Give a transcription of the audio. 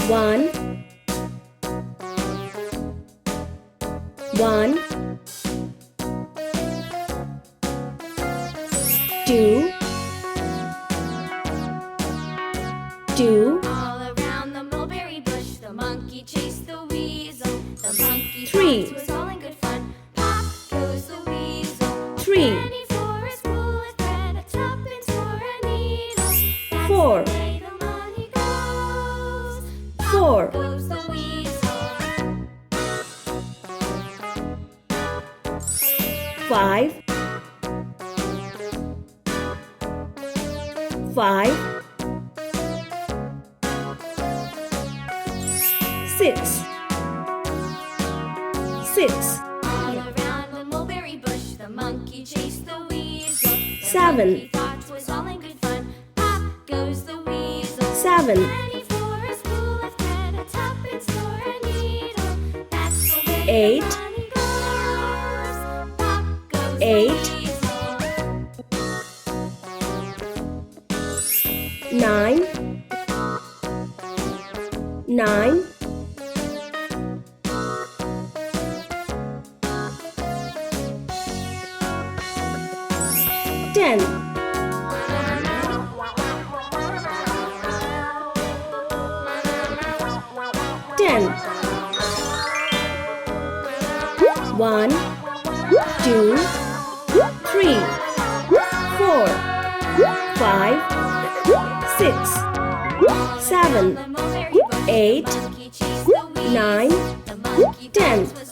One, one, two, two, All around the mulberry bush, the monkey chased the weasel. The monkey Three. thought it was all in good fun. Pop goes the weasel. Three. Penny for a spool of thread, a tuppence for a needle. That's Four. the way the money goes. Pop Four. goes the weasel. five, five, six, six, All around the mulberry bush, the monkey chased the weasel. The Seven. monkey thought it was all in good fun. Pop goes the weasel. seven, Penny for a spool of thread, a tuppence for a needle. That's the way Eight. the money goes. Pop goes Eight. the weasel. nine, nine, ten, ten, one, two, three, four, five, six, seven, The mulberry bush, the eight, monkey chased the weasel. nine, The monkey thought 10. it was